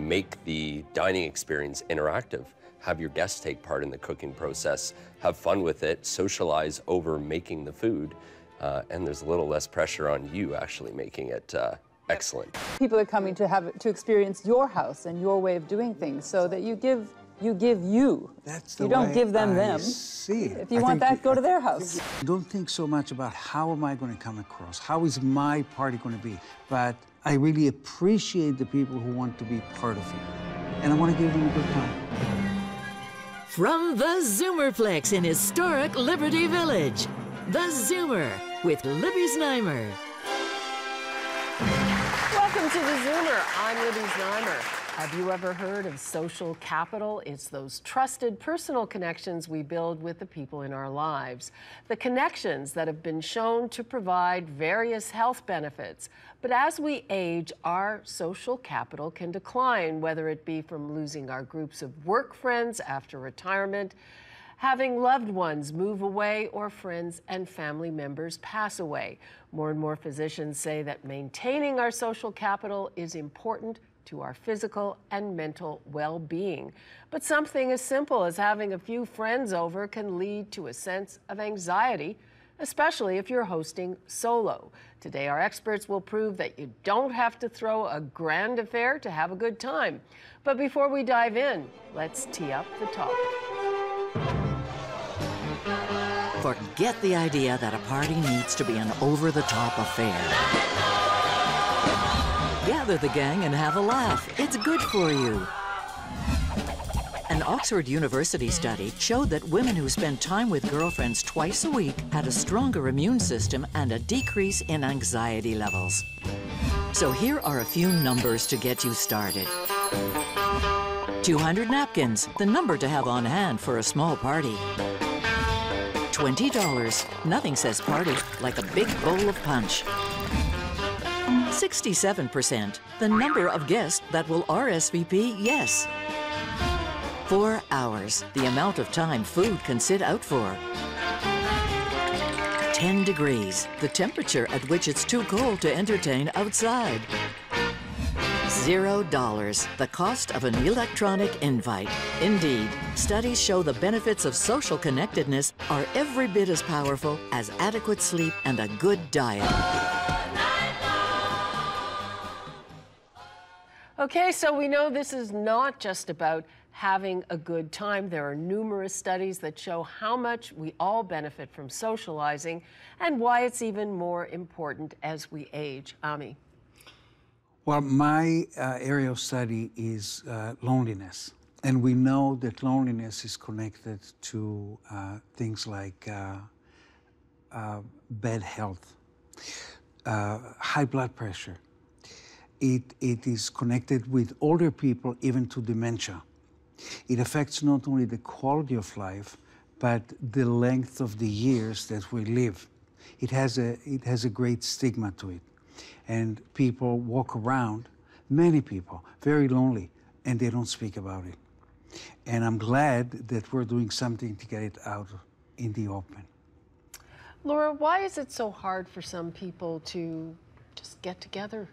make the dining experience interactive. Have your guests take part in the cooking process, have fun with it, socialize over making the food, and there's a little less pressure on you actually making it excellent. People are coming to experience your house and your way of doing things, so that you give you. That's the you don't way give them I them. See it. If you want that, go to their house. Don't think so much about how am I going to come across, how is my party going to be, but I really appreciate the people who want to be part of it, and I want to give them a good time. From the Zoomerplex in historic Liberty Village, the Zoomer with Libby Znaimer. Welcome to the Zoomer. I'm Libby Znaimer. Have you ever heard of social capital? It's those trusted personal connections we build with the people in our lives. The connections that have been shown to provide various health benefits. But as we age, our social capital can decline, whether it be from losing our groups of work friends after retirement, having loved ones move away, or friends and family members pass away. More and more physicians say that maintaining our social capital is important to our physical and mental well-being. But something as simple as having a few friends over can lead to a sense of anxiety, especially if you're hosting solo. Today, our experts will prove that you don't have to throw a grand affair to have a good time. But before we dive in, let's tee up the topic. Forget the idea that a party needs to be an over-the-top affair. Gather the gang and have a laugh. It's good for you. An Oxford University study showed that women who spent time with girlfriends twice a week had a stronger immune system and a decrease in anxiety levels. So here are a few numbers to get you started. 200 napkins, the number to have on hand for a small party. $20, nothing says party like a big bowl of punch. 67%, the number of guests that will RSVP yes. 4 hours, the amount of time food can sit out for. 10 degrees, the temperature at which it's too cold to entertain outside. $0, the cost of an electronic invite. Indeed, studies show the benefits of social connectedness are every bit as powerful as adequate sleep and a good diet. Okay, so we know this is not just about having a good time. There are numerous studies that show how much we all benefit from socializing and why it's even more important as we age. Ami. Well, my area of study is loneliness. And we know that loneliness is connected to things like bad health, high blood pressure. It is connected with older people, even to dementia. It affects not only the quality of life, but the length of the years that we live. It has a great stigma to it. And people walk around, many people, very lonely, and they don't speak about it. And I'm glad that we're doing something to get it out in the open. Laura, why is it so hard for some people to just get together?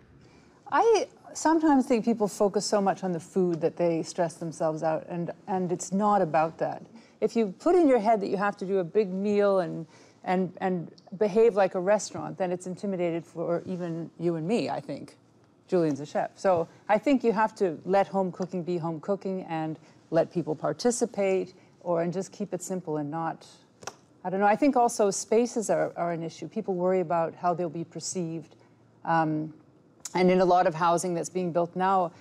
I sometimes think people focus so much on the food that they stress themselves out, and it's not about that. If you put in your head that you have to do a big meal and behave like a restaurant, then it's intimidated for even you and me, I think. Julian's a chef. So I think you have to let home cooking be home cooking and let people participate, and just keep it simple and not, I don't know. I think also spaces are an issue. People worry about how they'll be perceived. And in a lot of housing that's being built now,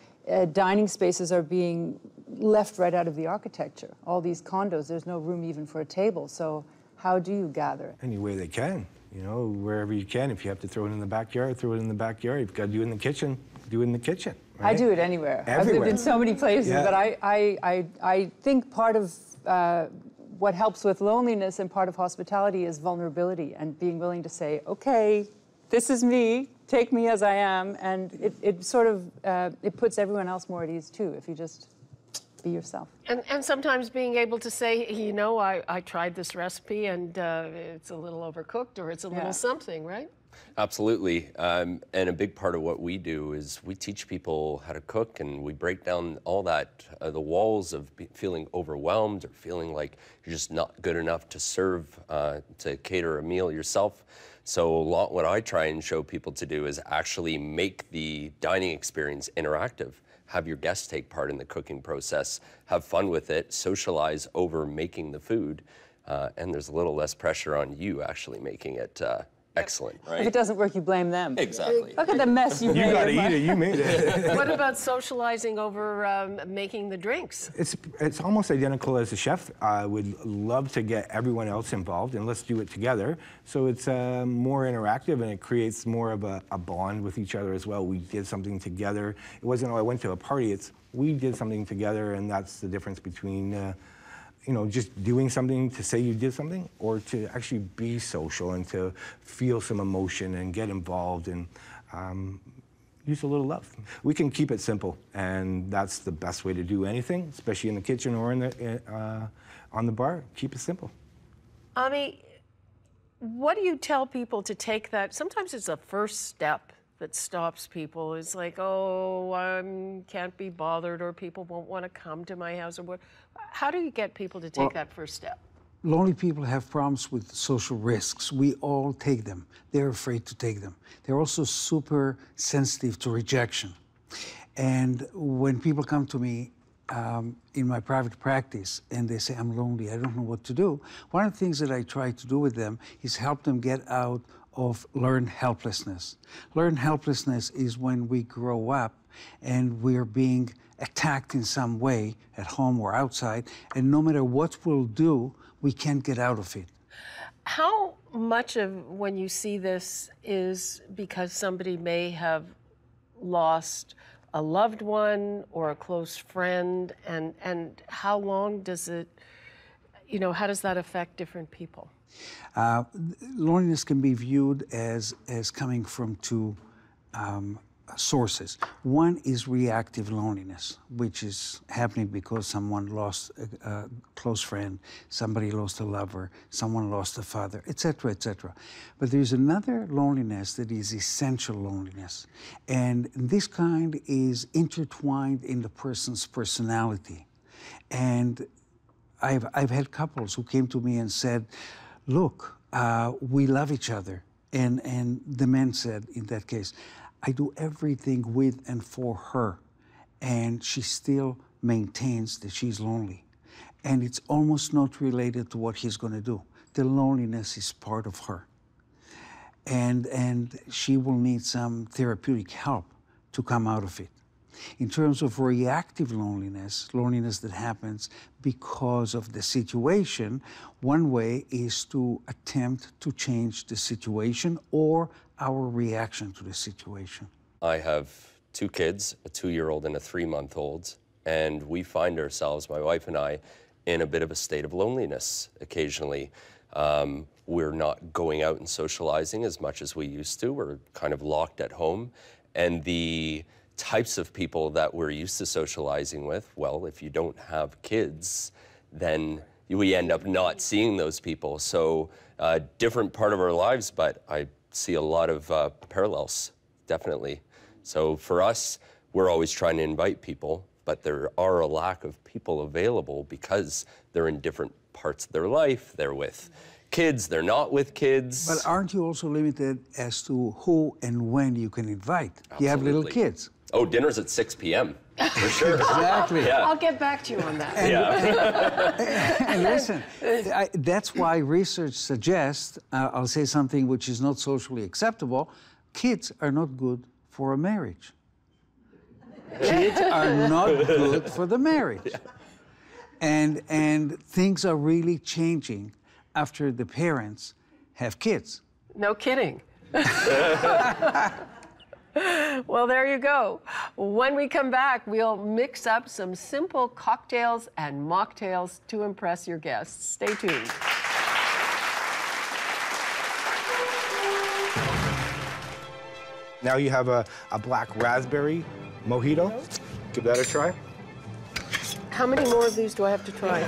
dining spaces are being left right out of the architecture. All these condos, there's no room even for a table. So how do you gather? Any way they can, you know, wherever you can. If you have to throw it in the backyard, throw it in the backyard. If you've got to do it in the kitchen, do it in the kitchen. Right? I do it anywhere. Everywhere. I've lived in so many places, Yeah. but I think part of what helps with loneliness and part of hospitality is vulnerability and being willing to say, okay, this is me, take me as I am, and it sort of, it puts everyone else more at ease too, if you just be yourself. And sometimes being able to say, you know, I tried this recipe and it's a little overcooked or it's a little something, right? Absolutely. And a big part of what we do is we teach people how to cook, and we break down all that, the walls of feeling overwhelmed or feeling like you're just not good enough to serve, to cater a meal yourself. So what I try and show people to do is actually make the dining experience interactive. Have your guests take part in the cooking process, have fun with it, socialize over making the food, and there's a little less pressure on you actually making it excellent, right? If it doesn't work, you blame them. Exactly. Look at the mess you made. You gotta eat it, you made it. What about socializing over making the drinks? It's almost identical as a chef. I would love to get everyone else involved, and let's do it together. So it's more interactive, and it creates more of a bond with each other as well. We did something together. It wasn't, oh, I went to a party. It's, we did something together, and that's the difference between you know, just doing something to say you did something, or to actually be social and to feel some emotion and get involved and use a little love. We can keep it simple, and that's the best way to do anything, especially in the kitchen or in the, on the bar. Keep it simple. Ami, what do you tell people to take that? Sometimes it's a first step that stops people. It's like, oh, I can't be bothered, or people won't want to come to my house, or what. How do you get people to take that first step? Lonely people have problems with social risks. We all take them. They're afraid to take them. They're also super sensitive to rejection. And when people come to me in my private practice and they say, I'm lonely, I don't know what to do, one of the things that I try to do with them is help them get out of learned helplessness. Learned helplessness is when we grow up and we're being attacked in some way at home or outside, and no matter what we'll do, we can't get out of it. How much of when you see this is because somebody may have lost a loved one or a close friend, and how long does it, you know, how does that affect different people? Loneliness can be viewed as coming from two sources. One is reactive loneliness, which is happening because someone lost a close friend, somebody lost a lover, someone lost a father, etc., etc. But there's another loneliness that is essential loneliness, and this kind is intertwined in the person's personality. And I've had couples who came to me and said, look, we love each other. And the man said, in that case, I do everything with and for her, and she still maintains that she's lonely. And it's almost not related to what he's going to do. The loneliness is part of her. And she will need some therapeutic help to come out of it. In terms of reactive loneliness, loneliness that happens because of the situation, one way is to attempt to change the situation or our reaction to the situation. I have two kids, a 2-year-old and a 3-month-old, and we find ourselves, my wife and I, in a bit of a state of loneliness occasionally. We're not going out and socializing as much as we used to. We're kind of locked at home, and the types of people that we're used to socializing with, well, if you don't have kids, then we end up not seeing those people. So different part of our lives, but I see a lot of parallels, definitely. So for us, we're always trying to invite people, but there are a lack of people available because they're in different parts of their life. They're with kids, they're not with kids. But aren't you also limited as to who and when you can invite? Absolutely. You have little kids. Oh, dinner's at 6 p.m. for sure. Exactly. Yeah. I'll get back to you on that. And listen, that's why research suggests, I'll say something which is not socially acceptable, kids are not good for a marriage. Kids are not good for the marriage. Yeah. And things are really changing after the parents have kids. No kidding. Well, there you go. When we come back, we'll mix up some simple cocktails and mocktails to impress your guests. Stay tuned. Now you have a black raspberry mojito. Give that a try. How many more of these do I have to try?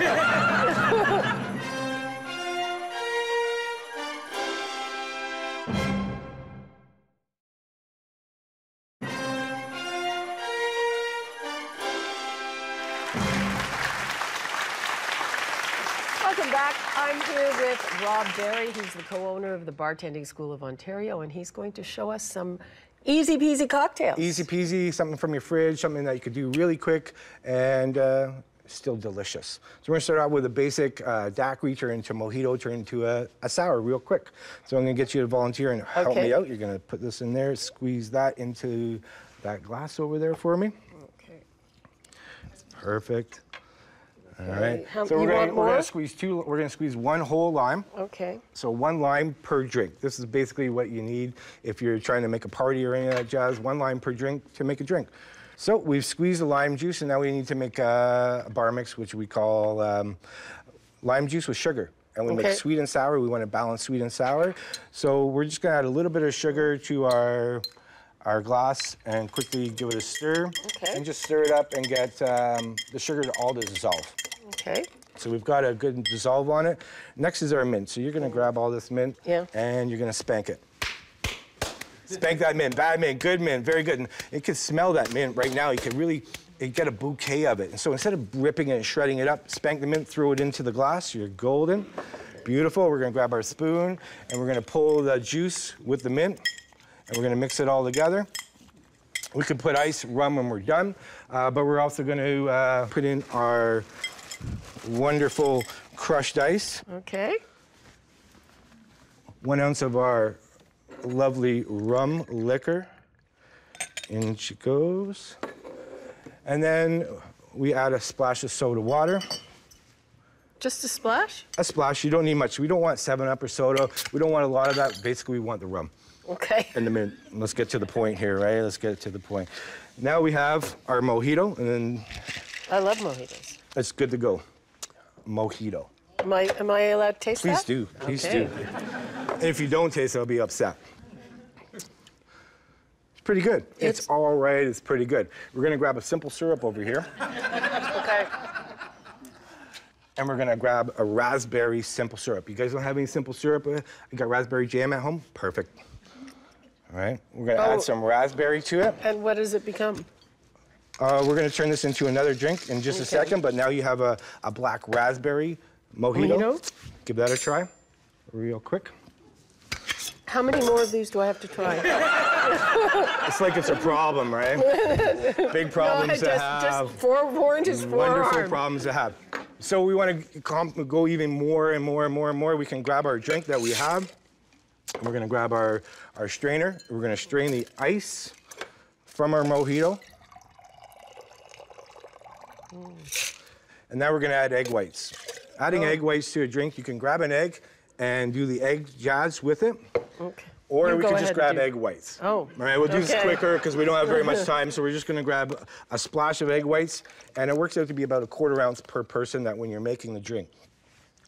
Welcome back. I'm here with Rob Berry. He's the co-owner of the Bartending School of Ontario, and he's going to show us some easy peasy cocktails. Easy peasy, something from your fridge, something that you could do really quick and still delicious. So we're gonna start out with a basic daiquiri turn into mojito, turn into a sour real quick. So I'm gonna get you to volunteer and help me out. You're gonna put this in there, squeeze that into that glass over there for me. Okay. Perfect. All right. So we're gonna squeeze one whole lime. Okay. So one lime per drink. This is basically what you need if you're trying to make a party or any of that jazz. One lime per drink to make a drink. So we've squeezed the lime juice, and now we need to make a bar mix, which we call lime juice with sugar. And we make sweet and sour. We want to balance sweet and sour. So we're just gonna add a little bit of sugar to our glass and quickly give it a stir. Okay. And just stir it up and get the sugar to all dissolve. Okay. So we've got a good dissolve on it. Next is our mint. So you're gonna grab all this mint and you're gonna spank it. Spank that mint, bad mint, good mint, very good. And you can smell that mint right now. You can really get a bouquet of it. And so instead of ripping it and shredding it up, spank the mint, throw it into the glass. You're golden. Beautiful. We're gonna grab our spoon and we're gonna pull the juice with the mint and we're gonna mix it all together. We could put ice, rum when we're done, but we're also gonna put in our wonderful crushed ice. Okay. 1 ounce of our lovely rum liquor. In she goes. And then we add a splash of soda water. Just a splash? A splash, you don't need much. We don't want 7-Up or soda. We don't want a lot of that. Basically, we want the rum. Okay. And the mint. Let's get to the point here, right? Let's get to the point. Now we have our mojito, and then I love mojitos. it's good to go. Mojito. Am I allowed to taste Please that? do, please do. And if you don't taste it, I'll be upset. It's pretty good. It's all right, it's pretty good. We're gonna grab a simple syrup over here. Okay. And we're gonna grab a raspberry simple syrup. You guys don't have any simple syrup? You got raspberry jam at home? Perfect. All right, we're gonna add some raspberry to it. And what does it become? We're gonna turn this into another drink in just a second, but now you have a black raspberry mojito. Give that a try, real quick. How many more of these do I have to try? It's like it's a problem, right? Big problems to have. Just forewarned is forearmed. Wonderful problems to have. So we want to go even more and more and more and more. We can grab our drink that we have. And we're gonna grab our strainer. We're gonna strain the ice from our mojito. And now we're gonna add egg whites. Adding egg whites to a drink, you can grab an egg and do the egg jazz with it. Okay. Or we can just grab egg whites. Oh. All right, we'll do this quicker because we don't have very much time, so we're just gonna grab a splash of egg whites, and it works out to be about a 1/4 ounce per person that when you're making the drink.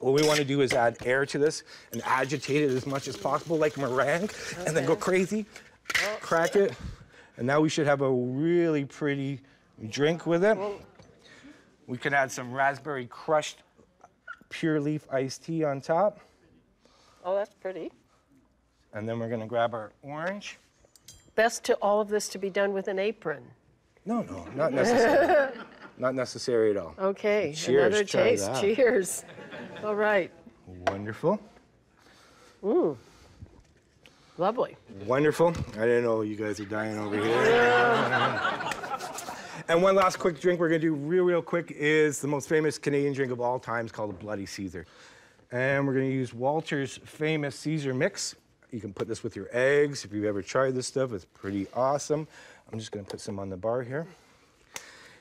What we wanna do is add air to this and agitate it as much as possible, like meringue, and then go crazy, crack it, and now we should have a really pretty drink with it. We can add some raspberry crushed pure leaf iced tea on top. Oh, that's pretty. And then we're gonna grab our orange. Best to all of this to be done with an apron. No, not necessary. Not necessary at all. Okay, Cheers, another try taste. that. Cheers. All right. Wonderful. Ooh. Lovely. Wonderful. I didn't know you guys are dying over here. And one last quick drink we're gonna do real quick is the most famous Canadian drink of all time. It's called a Bloody Caesar. And we're gonna use Walter's famous Caesar mix. You can put this with your eggs. If you've ever tried this stuff, it's pretty awesome. I'm just gonna put some on the bar here.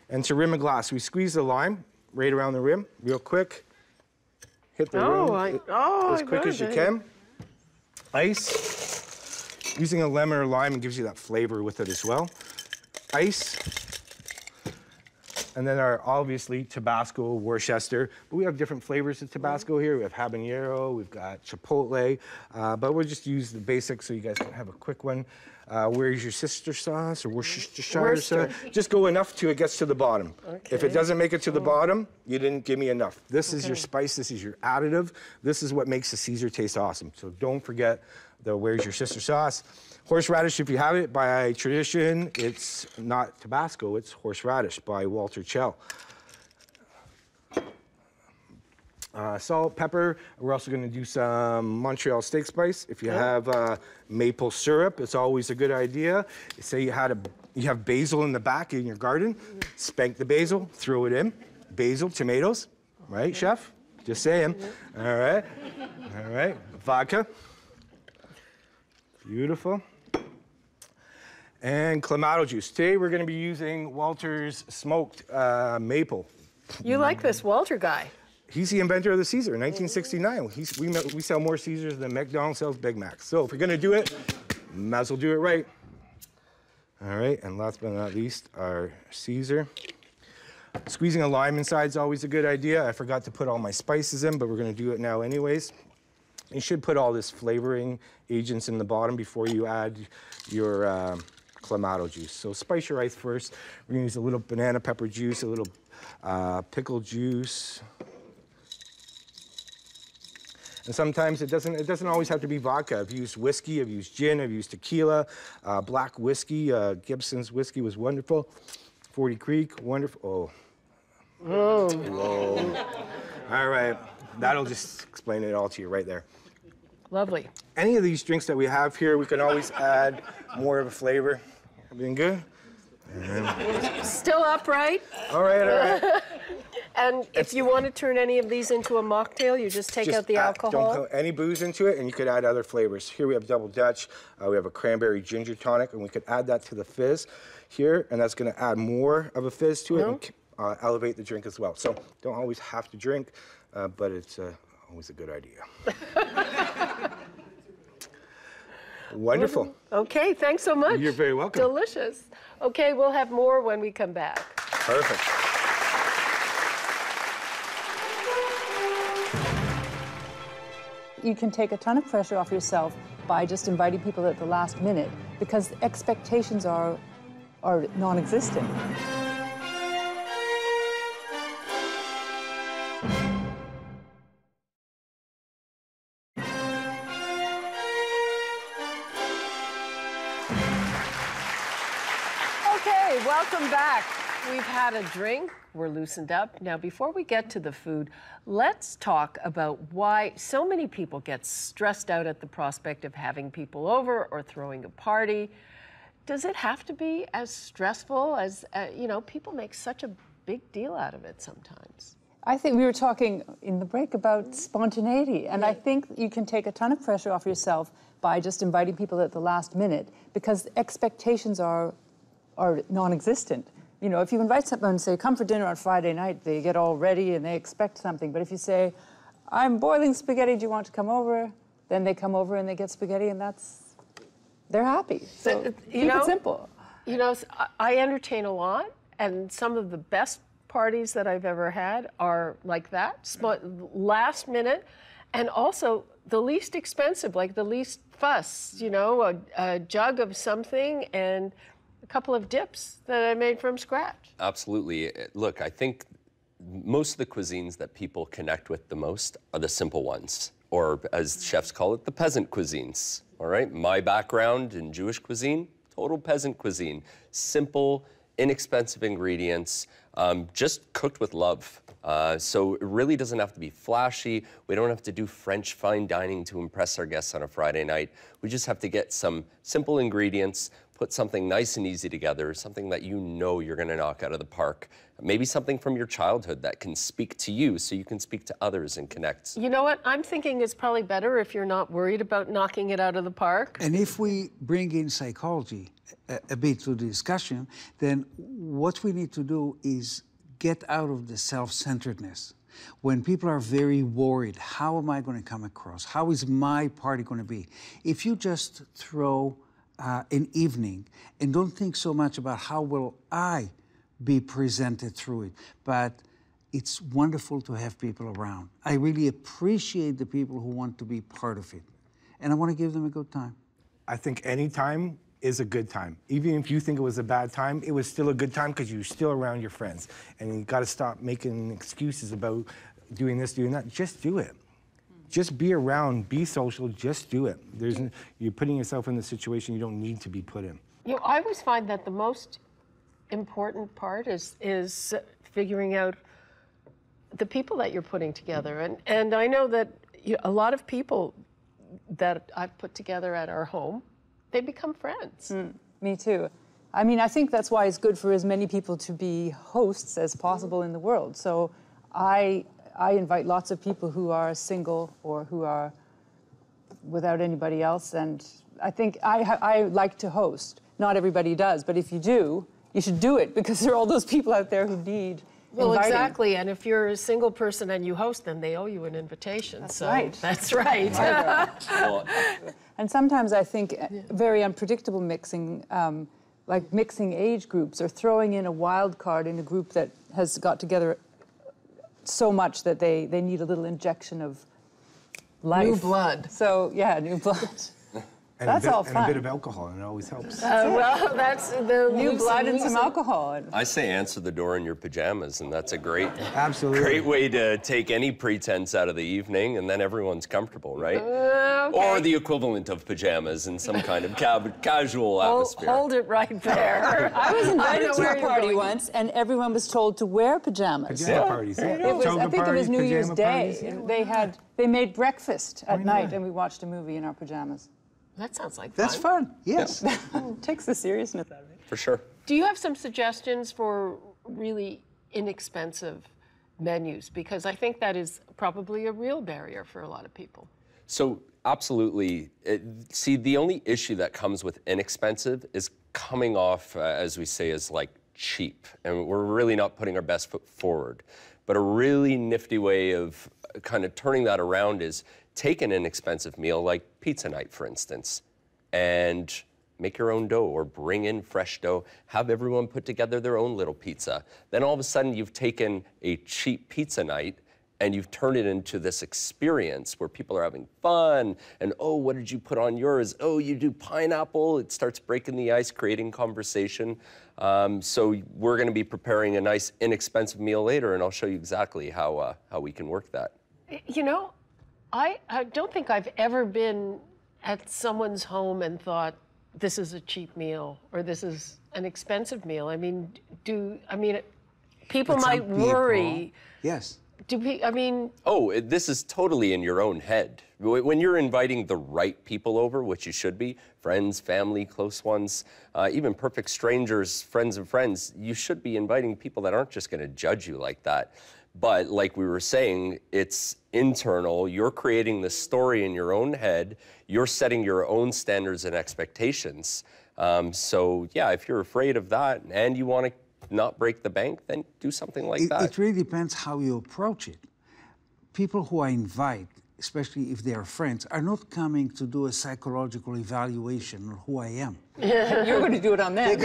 And to rim a glass, we squeeze the lime right around the rim, real quick. Hit the rim as quick as you can. Ice. Using a lemon or lime gives you that flavor with it as well. Ice. And then our, obviously, Tabasco, Worcester. But we have different flavors of Tabasco here. We have habanero, we've got chipotle, but we'll just use the basics so you guys can have a quick one. Where's your sister sauce or Worcestershire sauce? Just go enough till it gets to the bottom. Okay. If it doesn't make it to the bottom, you didn't give me enough. This is your spice, this is your additive. This is what makes the Caesar taste awesome. So don't forget the Where's Your Sister sauce. Horseradish, if you have it, by tradition, it's not Tabasco, it's horseradish by Walter Chell. Salt, pepper. We're also going to do some Montreal steak spice. If you have maple syrup, it's always a good idea. Say you have basil in the back in your garden, spank the basil, throw it in. Basil, tomatoes, right, chef? Just saying. All right. All right. Vodka. Beautiful. And Clamato juice. Today we're going to be using Walter's smoked maple. You like this Walter guy? He's the inventor of the Caesar in 1969. We sell more Caesars than McDonald's sells Big Macs. So if you're gonna do it, might as well do it right. All right, and last but not least, our Caesar. Squeezing a lime inside is always a good idea. I forgot to put all my spices in, but we're gonna do it now anyways. You should put all this flavoring agents in the bottom before you add your Clamato juice. So spice your rice first. We're gonna use a little banana pepper juice, a little pickle juice. And sometimes it doesn't always have to be vodka. I've used whiskey, I've used gin, I've used tequila, black whiskey. Gibson's whiskey was wonderful. 40 Creek, wonderful. Oh. Whoa. All right, that'll just explain it all to you right there. Lovely. Any of these drinks that we have here, we can always add more of a flavor. Everything good? Still upright? All right, all right. And if you want to turn any of these into a mocktail, you just take out the alcohol? Don't put any booze into it, and you could add other flavors. Here we have Double Dutch. We have a cranberry ginger tonic, and we could add that to the fizz here, and that's going to add more of a fizz to it and elevate the drink as well. So don't always have to drink, but it's always a good idea. Wonderful. Okay, thanks so much. You're very welcome. Delicious. Okay, we'll have more when we come back. Perfect. You can take a ton of pressure off yourself by just inviting people at the last minute because expectations are non-existent. Okay, welcome back. We've had a drink, we're loosened up. Now, before we get to the food, let's talk about why so many people get stressed out at the prospect of having people over or throwing a party. Does it have to be as stressful as, you know, people make such a big deal out of it sometimes? I think we were talking in the break about spontaneity, and I think you can take a ton of pressure off yourself by just inviting people at the last minute because expectations are non-existent. You know, if you invite someone and say, come for dinner on Friday night, they get all ready and they expect something. But if you say, I'm boiling spaghetti, do you want to come over? Then they come over and they get spaghetti and they're happy. So keep it simple. You know, I entertain a lot and some of the best parties that I've ever had are like that, last minute, and also the least expensive, like the least fuss, you know, a jug of something and a couple of dips that I made from scratch. Absolutely. Look, I think most of the cuisines that people connect with the most are the simple ones, or as chefs call it, the peasant cuisines, all right? My background in Jewish cuisine, total peasant cuisine. Simple, inexpensive ingredients, just cooked with love. So it really doesn't have to be flashy. We don't have to do French fine dining to impress our guests on a Friday night. We just have to get some simple ingredients, put something nice and easy together, something that you know you're gonna knock out of the park. Maybe something from your childhood that can speak to you so you can speak to others and connect. You know what? I'm thinking it's probably better if you're not worried about knocking it out of the park. And if we bring in psychology a bit to the discussion, then what we need to do is get out of the self-centeredness. When people are very worried, how am I going to come across? How is my party going to be? If you just throw an evening and don't think so much about how will I be presented through it, but it's wonderful to have people around. I really appreciate the people who want to be part of it, and I want to give them a good time. I think any time is a good time. Even if you think it was a bad time, it was still a good time because you're still around your friends. And you got to stop making excuses about doing this, doing that. Just do it. Just be around, be social, just do it. You're putting yourself in the situation you don't need to be put in. You know, I always find that the most important part is figuring out the people that you're putting together. And I know that a lot of people that I've put together at our home, they become friends. Me too. I mean, I think that's why it's good for as many people to be hosts as possible in the world. So I invite lots of people who are single or who are without anybody else. And I think I like to host. Not everybody does, but if you do, you should do it because there are all those people out there who need Well, inviting. exactly. And if you're a single person and you host them, they owe you an invitation. That's so right. That's right. Well, And sometimes I think very unpredictable mixing, like mixing age groups or throwing in a wild card in a group that has got together so much that they need a little injection of life. New blood. So, yeah, new blood. And That's all And a fun. bit of alcohol, and it always helps. Well, that's the New blood and some loosen. alcohol. I say answer the door in your pajamas, and that's a great, Absolutely. great way to take any pretense out of the evening, and then everyone's comfortable, right? Or the equivalent of pajamas in some kind of casual atmosphere. Hold it right there. I was invited know to where a you're party going. once, and everyone was told to wear pajamas. Pajama parties. Yeah. It was, I Toga think it was parties, New Year's pajama Day. parties, yeah. And they made breakfast at night, and we watched a movie in our pajamas. That sounds like That's fun. fun, yes. Takes the seriousness out of it. For sure. Do you have some suggestions for really inexpensive menus? Because I think that is probably a real barrier for a lot of people. So absolutely. See, the only issue that comes with inexpensive is coming off, as we say, as like cheap. And we're really not putting our best foot forward. But a really nifty way of kind of turning that around is take an inexpensive meal like pizza night, for instance, and make your own dough or bring in fresh dough. Have everyone put together their own little pizza. Then all of a sudden you've taken a cheap pizza night and you've turned it into this experience where people are having fun and, oh, what did you put on yours? Oh, you do pineapple. It starts breaking the ice, creating conversation. So we're going to be preparing a nice inexpensive meal later, and I'll show you exactly how we can work that. You know, I don't think I've ever been at someone's home and thought, this is a cheap meal or this is an expensive meal. I mean, people But some might worry. people- Yes. Oh, this is totally in your own head. When you're inviting the right people over, which you should be, friends, family, close ones, even perfect strangers, friends of friends, you should be inviting people that aren't just going to judge you like that. But like we were saying, it's internal. You're creating the story in your own head. You're setting your own standards and expectations. So yeah, if you're afraid of that and you want to not break the bank, then do something like that. It really depends how you approach it. People who I invite, especially if they are friends, are not coming to do a psychological evaluation of who I am. You're going to do it on them.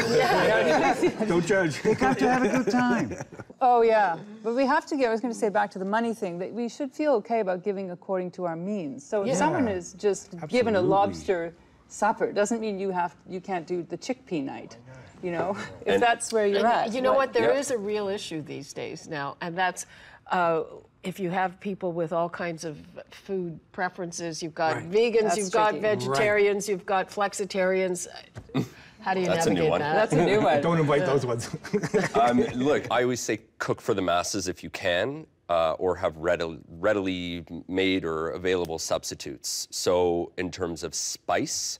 Don't judge. They come to have a good time. Oh, yeah. But we have to I was going to say back to the money thing, that we should feel okay about giving according to our means. So if someone is just given a Absolutely. lobster supper, doesn't mean you can't do the chickpea night. You know, if that's where you're at. You know what? There Yeah. is a real issue these days now, and that's if you have people with all kinds of food preferences. You've got Right. vegans, That's you've got tricky. vegetarians, you've got flexitarians. How do you That's a navigate new one. that? That's a new one. Don't invite those ones. Look, I always say cook for the masses if you can, or have readily made or available substitutes. So in terms of spice,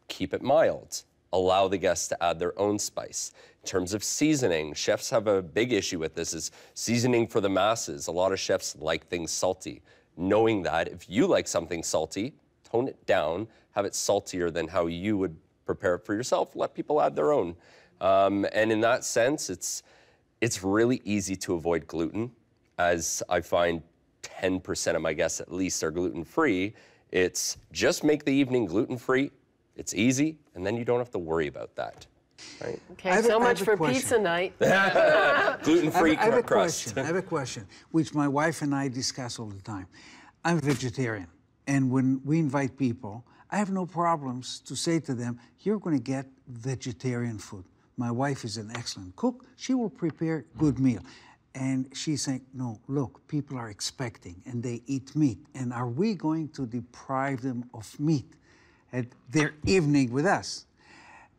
keep it mild. Allow the guests to add their own spice. In terms of seasoning, chefs have a big issue with this, is seasoning for the masses. A lot of chefs like things salty. Knowing that, if you like something salty, tone it down, have it saltier than how you would prepare it for yourself. Let people add their own. And in that sense, it's really easy to avoid gluten, as I find 10% of my guests at least are gluten-free. It's just make the evening gluten-free. It's easy, and then you don't have to worry about that, right? Okay, so much for pizza night. Gluten-free I have a crust. question. I have a question, which my wife and I discuss all the time. I'm vegetarian. And when we invite people, I have no problems to say to them, you're going to get vegetarian food. My wife is an excellent cook. She will prepare good meal. And she's saying, no, look, people are expecting and they eat meat. And are we going to deprive them of meat at their evening with us?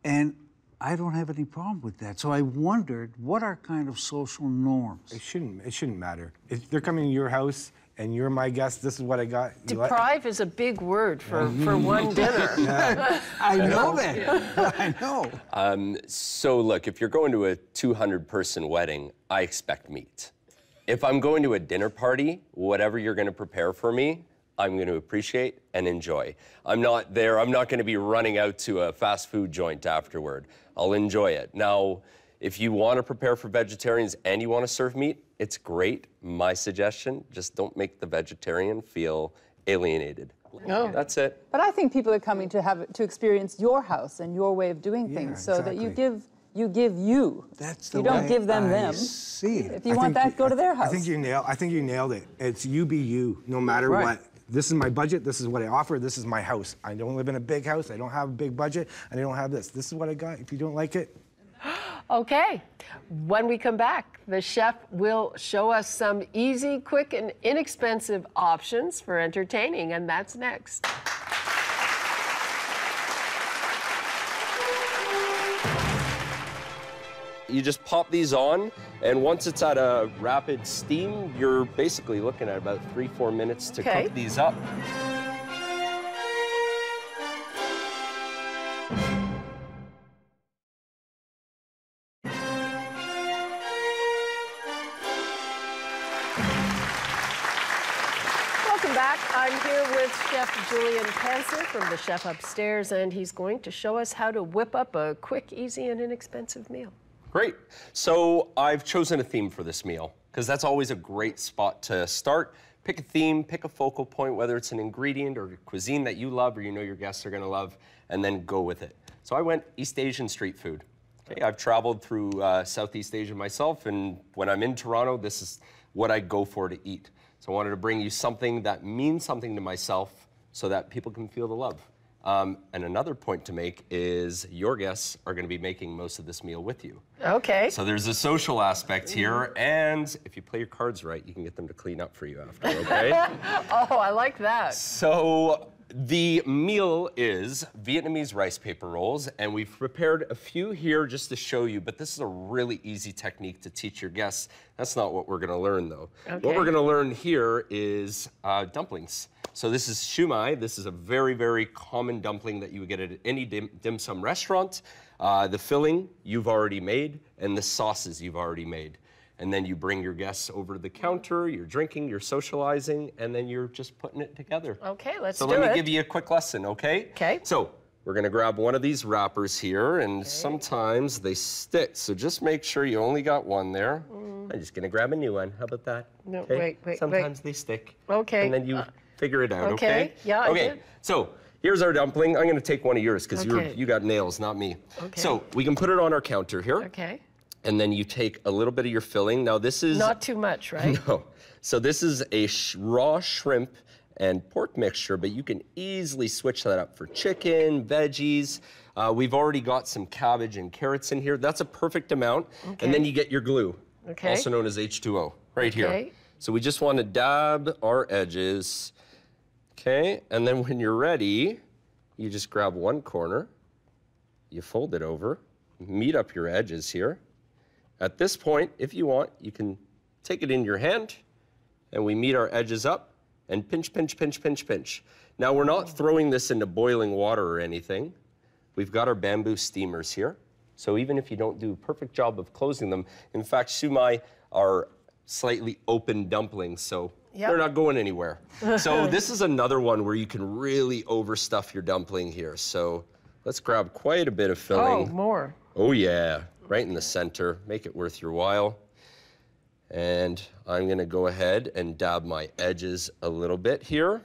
And I don't have any problem with that. So I wondered, what are kind of social norms? It shouldn't matter. If they're coming to your house and you're my guest, this is what I got. Deprive is a big word for one dinner. Yeah. I know that. I know. So look, if you're going to a 200-person wedding, I expect meat. If I'm going to a dinner party, whatever you're going to prepare for me, I'm going to appreciate and enjoy. I'm not going to be running out to a fast food joint afterward. I'll enjoy it. Now, if you want to prepare for vegetarians and you want to serve meat, it's great. My suggestion, just don't make the vegetarian feel alienated. No. That's it. But I think people are coming to experience your house and your way of doing things, so that you give you. That's the you don't way give them I them. see it. If you want that, go to their house. I think you nailed it. It's you be you, no matter what. This is my budget, this is what I offer, this is my house. I don't live in a big house, I don't have a big budget, and I don't have this. This is what I got. If you don't like it. Okay. When we come back, the chef will show us some easy, quick, and inexpensive options for entertaining, and that's next. You just pop these on, and once it's at a rapid steam, you're basically looking at about 3-4 minutes to cook these up. Welcome back. I'm here with Chef Julian Panzer from the Chef Upstairs, and he's going to show us how to whip up a quick, easy, and inexpensive meal. Great. So I've chosen a theme for this meal, because that's always a great spot to start. Pick a theme, pick a focal point, whether it's an ingredient or a cuisine that you love or you know your guests are going to love, and then go with it. So I went East Asian street food. Okay, I've traveled through Southeast Asia myself, and when I'm in Toronto, this is what I go for to eat. So I wanted to bring you something that means something to myself so that people can feel the love. And another point to make is your guests are going to be making most of this meal with you. Okay. So there's a social aspect here, and if you play your cards right, you can get them to clean up for you after, okay? Oh, I like that. So the meal is Vietnamese rice paper rolls, and we've prepared a few here just to show you, but this is a really easy technique to teach your guests. That's not what we're going to learn, though. Okay. What we're going to learn here is dumplings. So this is shumai. This is a very, very common dumpling that you would get at any dim sum restaurant. The filling you've already made, and the sauces you've already made. And then you bring your guests over to the counter, you're drinking, you're socializing, and then you're just putting it together. Okay, let's do it. So let me give you a quick lesson, okay? Okay. So we're gonna grab one of these wrappers here, and sometimes they stick, so just make sure you only got one there. I'm just gonna grab a new one. How about that? No, okay? wait. Sometimes they stick. Okay. And then you figure it out, okay? Yeah, I Okay, did. so here's our dumpling. I'm gonna take one of yours, because Okay. you got nails, not me. Okay. So we can put it on our counter here. Okay. And then you take a little bit of your filling. Now this is... Not too much, right? No. So this is a raw shrimp and pork mixture, but you can easily switch that up for chicken, veggies. We've already got some cabbage and carrots in here. That's a perfect amount. Okay. And then you get your glue, Okay. also known as H2O, right here. Okay. So we just want to dab our edges. Okay, and then when you're ready, you just grab one corner, you fold it over, meet up your edges here. At this point, if you want, you can take it in your hand, and we meet our edges up, and pinch, pinch, pinch, pinch, pinch. Now, we're not throwing this into boiling water or anything. We've got our bamboo steamers here. So even if you don't do a perfect job of closing them, in fact, shumai are slightly open dumplings, so they're not going anywhere. So this is another one where you can really overstuff your dumpling here. So let's grab quite a bit of filling. Oh, more. Oh yeah, right in the center. Make it worth your while. And I'm gonna go ahead and dab my edges a little bit here.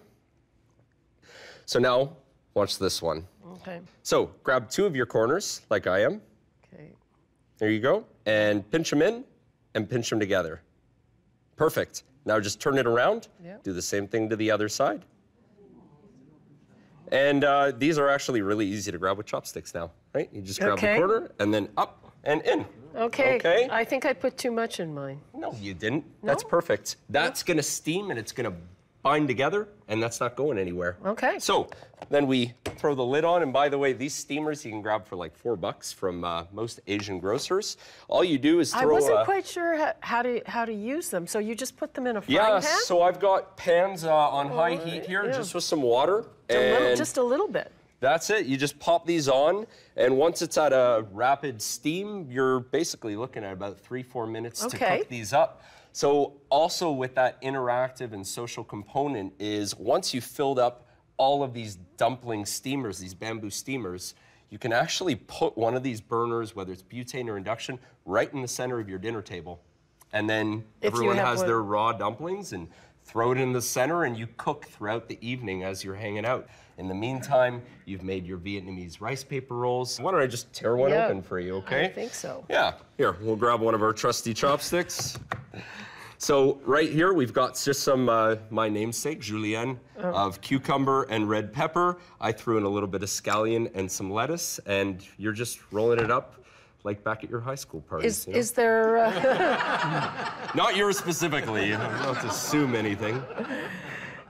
So now, watch this one. Okay. So grab two of your corners, like I am. Okay. There you go. And pinch them in and pinch them together. Perfect. Now just turn it around. Yep. Do the same thing to the other side. And these are actually really easy to grab with chopsticks now, right? You just grab the corner and then up and in. Okay. Okay. I think I put too much in mine. No, you didn't. No? That's perfect. That's going to steam and it's going to bind together, and that's not going anywhere. Okay. So then we throw the lid on, and by the way, these steamers you can grab for like $4 from most Asian grocers. All you do is throw. I wasn't quite sure how to use them, so you just put them in a frying pan? Yeah, so I've got pans on high heat here, just with some water. Just a little bit. That's it. You just pop these on, and once it's at a rapid steam, you're basically looking at about 3-4 minutes to cook these up. So also with that interactive and social component is once you've filled up all of these dumpling steamers, these bamboo steamers, you can actually put one of these burners, whether it's butane or induction, right in the center of your dinner table. And then everyone has their raw dumplings and throw it in the center and you cook throughout the evening as you're hanging out. In the meantime, you've made your Vietnamese rice paper rolls. Why don't I just tear one open for you, okay? I think so. Yeah, here, we'll grab one of our trusty chopsticks. So right here, we've got just some, my namesake, julienne, of cucumber and red pepper. I threw in a little bit of scallion and some lettuce, and you're just rolling it up like back at your high school parties. Is there... Not yours specifically, you don't have to assume anything.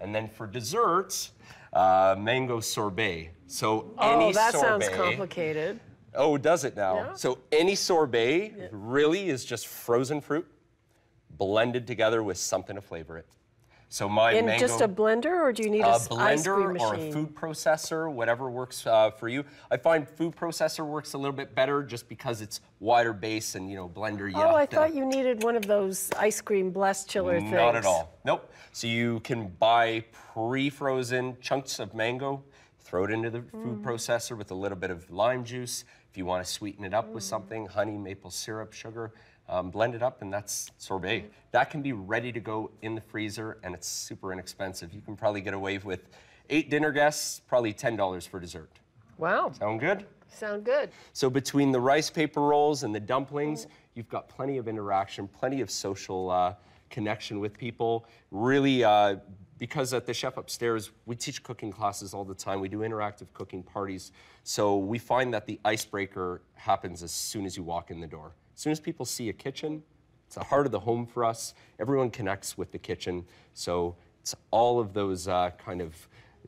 And then for desserts, mango sorbet. So any that sorbet, sounds complicated. Oh, does it now? Yeah. So any sorbet really is just frozen fruit blended together with something to flavor it. So my In mango, just a blender, or do you need a ice cream blender machine? or a food processor, whatever works for you. I find food processor works a little bit better just because it's wider base and, you know, blender. Oh, I thought you needed one of those ice cream blessed chiller things. Not at all. Nope. So you can buy pre-frozen chunks of mango, throw it into the food processor with a little bit of lime juice. If you want to sweeten it up with something, honey, maple syrup, sugar, blend it up, and that's sorbet. That can be ready to go in the freezer, and it's super inexpensive. You can probably get away with 8 dinner guests, probably $10 for dessert. Wow. Sound good? Sound good. So between the rice paper rolls and the dumplings, you've got plenty of interaction, plenty of social connection with people. Really, because at the Chef Upstairs, we teach cooking classes all the time. We do interactive cooking parties. So we find that the icebreaker happens as soon as you walk in the door. As soon as people see a kitchen, it's the heart of the home for us. Everyone connects with the kitchen. So it's all of those kind of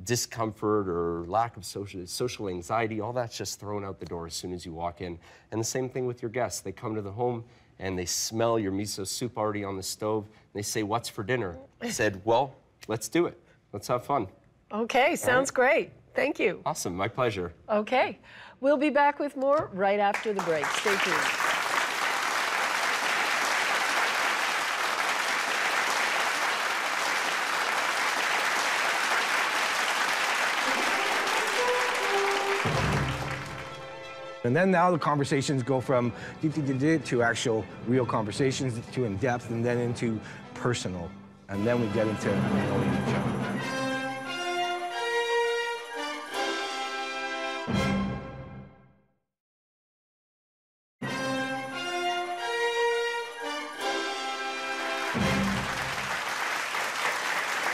discomfort or lack of social anxiety, all that's just thrown out the door as soon as you walk in. And the same thing with your guests. They come to the home and they smell your miso soup already on the stove. And they say, "What's for dinner?" I said, "Well, let's do it. Let's have fun." Okay, sounds great. Thank you. Awesome, my pleasure. Okay, we'll be back with more right after the break. Stay tuned. And then now the conversations go from to actual real conversations, to in-depth, and then into personal. And then we get into knowing each other.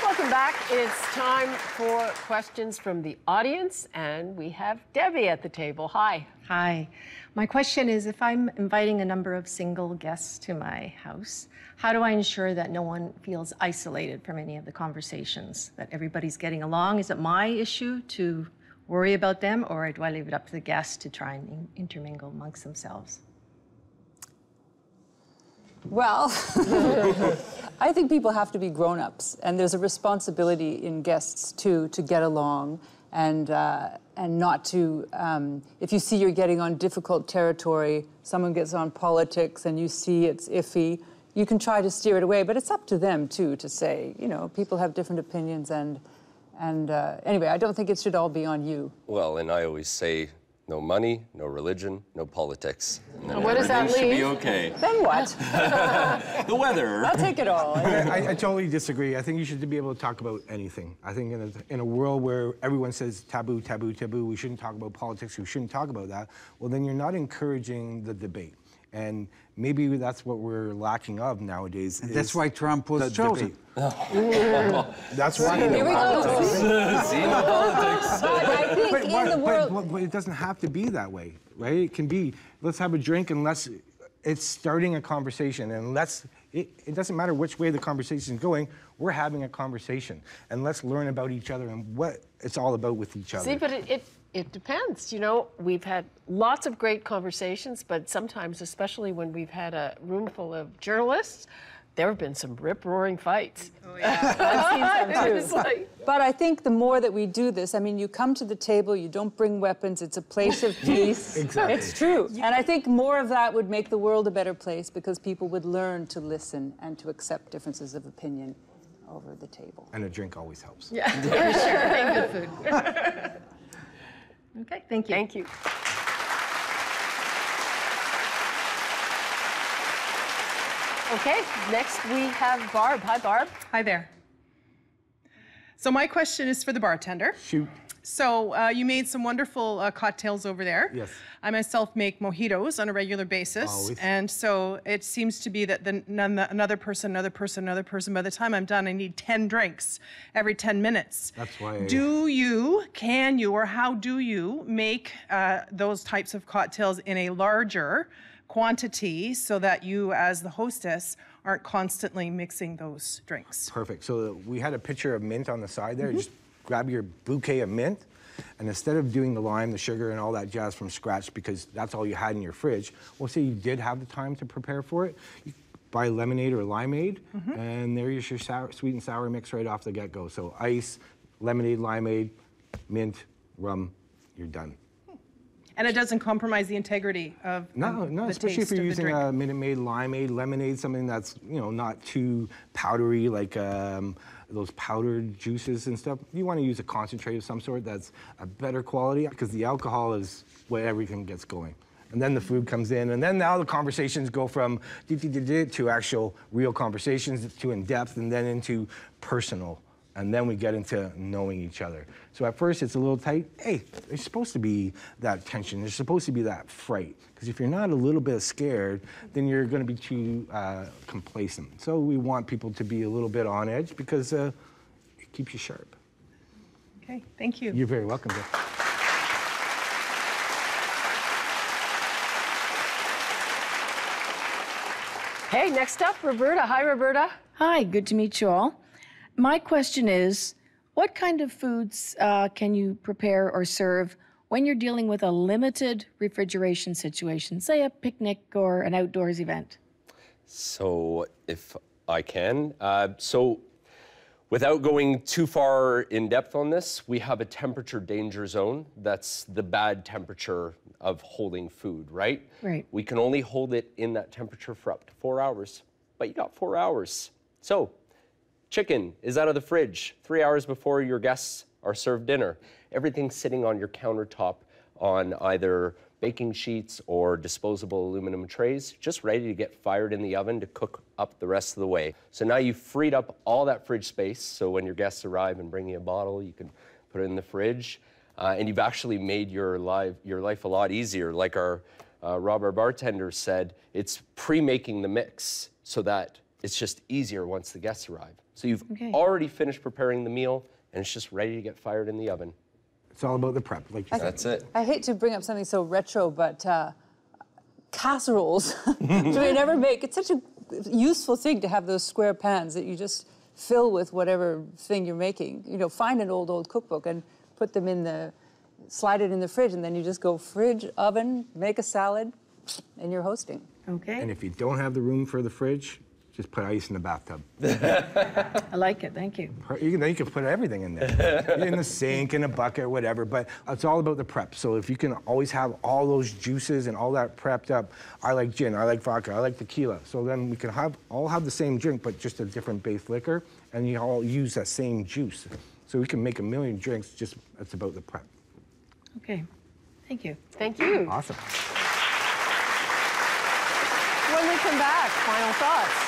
Welcome back. It's time for questions from the audience, and we have Debbie at the table. Hi. Hi. My question is, if I'm inviting a number of single guests to my house, how do I ensure that no one feels isolated from any of the conversations, that everybody's getting along? Is it my issue to worry about them, or do I leave it up to the guests to try and intermingle amongst themselves? Well, I think people have to be grown-ups, and there's a responsibility in guests too to get along and not to. If you see you're getting on difficult territory, someone gets on politics, and you see it's iffy, you can try to steer it away. But it's up to them too to say, you know, people have different opinions, and anyway, I don't think it should all be on you. Well, and I always say, no money, no religion, no politics. And then What does that everything should be leave? okay. Then what? The weather. I'll take it all. I totally disagree. I think you should be able to talk about anything. I think in a world where everyone says taboo, taboo, taboo, we shouldn't talk about politics, we shouldn't talk about that, well, then you're not encouraging the debate. And maybe that's what we're lacking of nowadays. That's why Trump was chosen. That's why. Here we go. See the politics. I think in the world. But it doesn't have to be that way, right? It can be, let's have a drink and it's starting a conversation, and it doesn't matter which way the conversation is going, we're having a conversation, and let's learn about each other and what it's all about with each other. See, but it depends. You know, we've had lots of great conversations, but sometimes, especially when we've had a room full of journalists, there have been some rip-roaring fights. Oh, yeah. I've seen some too. Like... But I think the more that we do this, I mean, you come to the table, you don't bring weapons, it's a place of peace. Exactly. It's true. And I think more of that would make the world a better place because people would learn to listen and to accept differences of opinion over the table. And a drink always helps. Yeah, for sure. And good food. Okay, thank you. Thank you. Okay, next we have Barb. Hi, Barb. Hi there. So my question is for the bartender. Shoot. So you made some wonderful cocktails over there. Yes. I myself make mojitos on a regular basis. Always. And so it seems to be that another person, by the time I'm done, I need 10 drinks every 10 minutes. That's why. Can you, or how do you make those types of cocktails in a larger quantity so that you, as the hostess, aren't constantly mixing those drinks? Perfect. So we had a picture of mint on the side there. Just grab your bouquet of mint, and instead of doing the lime, the sugar, and all that jazz from scratch, because that's all you had in your fridge, well, say you did have the time to prepare for it, you buy lemonade or limeade, and there's your sweet and sour mix right off the get-go. So ice, lemonade, limeade, mint, rum, you're done. And it doesn't compromise the integrity of No, the especially taste if you're of the using drink. a Minute Maid limeade, lemonade, something that's, you know, not too powdery like those powdered juices and stuff. You want to use a concentrate of some sort that's a better quality, because the alcohol is where everything gets going. And then the food comes in, and then now the conversations go from to actual real conversations, to in-depth, and then into personal. And then we get into knowing each other. So at first it's a little tight. Hey, there's supposed to be that tension. There's supposed to be that fright. Because if you're not a little bit scared, then you're going to be too complacent. So we want people to be a little bit on edge, because it keeps you sharp. Okay, thank you. You're very welcome, Bill. Hey, next up, Roberta. Hi, Roberta. Hi, good to meet you all. My question is, what kind of foods can you prepare or serve when you're dealing with a limited refrigeration situation, say a picnic or an outdoors event? So if I can, without going too far in depth on this, we have a temperature danger zone. That's the bad temperature of holding food, right? Right. We can only hold it in that temperature for up to 4 hours, but you got 4 hours. So chicken is out of the fridge 3 hours before your guests are served dinner. Everything's sitting on your countertop on either baking sheets or disposable aluminum trays, just ready to get fired in the oven to cook up the rest of the way. So now you've freed up all that fridge space, so when your guests arrive and bring you a bottle, you can put it in the fridge, and you've actually made your life a lot easier. Like our Rob, our bartender, said, it's pre-making the mix so that it's just easier once the guests arrive. So you've already finished preparing the meal, and it's just ready to get fired in the oven. It's all about the prep, like you said. That's it. I hate to bring up something so retro, but casseroles, which we never make. It's such a useful thing to have those square pans that you just fill with whatever thing you're making. You know, find an old cookbook and put them in slide it in the fridge, and then you just go fridge, oven, make a salad, and you're hosting. Okay. And if you don't have the room for the fridge, just put ice in the bathtub. I like it, thank you. You can put everything in there. In the sink, in a bucket, whatever, but it's all about the prep. So if you can always have all those juices and all that prepped up, I like gin, I like vodka, I like tequila. So then we can all have the same drink, but just a different base liquor, and you all use that same juice. So we can make a million drinks, just it's about the prep. Okay, thank you. Thank you. Awesome. When we come back, final thoughts.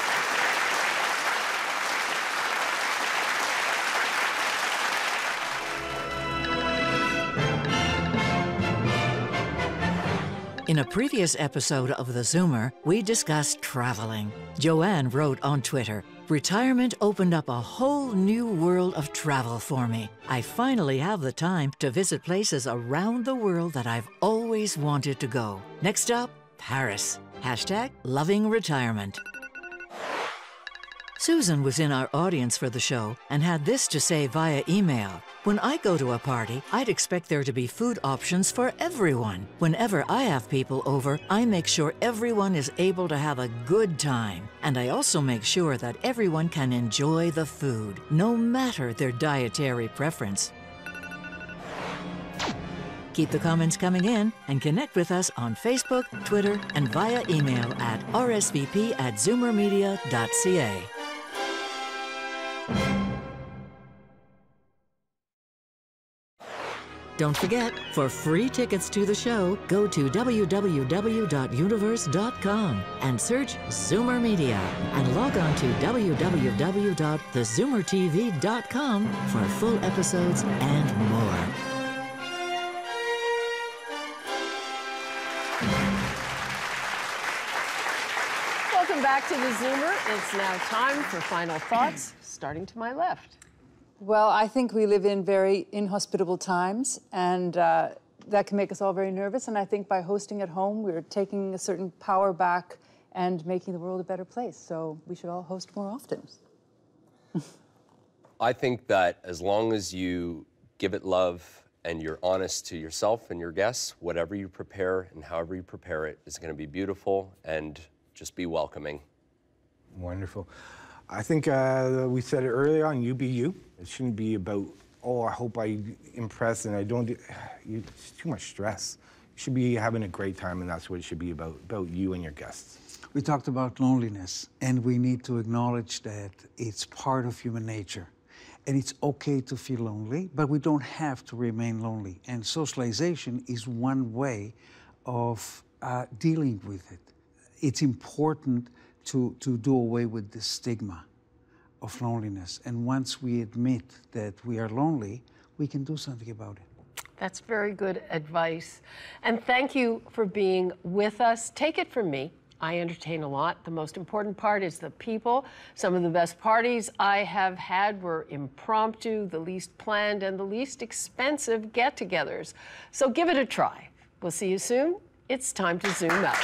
In a previous episode of theZoomer, we discussed traveling. Joanne wrote on Twitter, "Retirement opened up a whole new world of travel for me. I finally have the time to visit places around the world that I've always wanted to go. Next up, Paris. #LovingRetirement." Susan was in our audience for the show and had this to say via email. "When I go to a party, I'd expect there to be food options for everyone. Whenever I have people over, I make sure everyone is able to have a good time. And I also make sure that everyone can enjoy the food, no matter their dietary preference." Keep the comments coming in and connect with us on Facebook, Twitter, and via email at rsvp@zoomermedia.ca. Don't forget, for free tickets to the show, go to www.universe.com and search Zoomer Media and log on to www.thezoomertv.com for full episodes and more. Welcome back to theZoomer. It's now time for final thoughts, starting to my left. Well, I think we live in very inhospitable times, and that can make us all very nervous. And I think by hosting at home, we're taking a certain power back and making the world a better place. So we should all host more often. I think that as long as you give it love and you're honest to yourself and your guests, whatever you prepare and however you prepare it is going to be beautiful, and just be welcoming. Wonderful. I think we said it earlier on, you be you. It shouldn't be about, oh, I hope I impress and I don't do, it's too much stress. You should be having a great time, and that's what it should be about you and your guests. We talked about loneliness, and we need to acknowledge that it's part of human nature. And it's okay to feel lonely, but we don't have to remain lonely. And socialization is one way of dealing with it. It's important to do away with the stigma of loneliness. And once we admit that we are lonely, we can do something about it. That's very good advice. And thank you for being with us. Take it from me, I entertain a lot. The most important part is the people. Some of the best parties I have had were impromptu, the least planned, and the least expensive get-togethers. So give it a try. We'll see you soon. It's time to zoom out.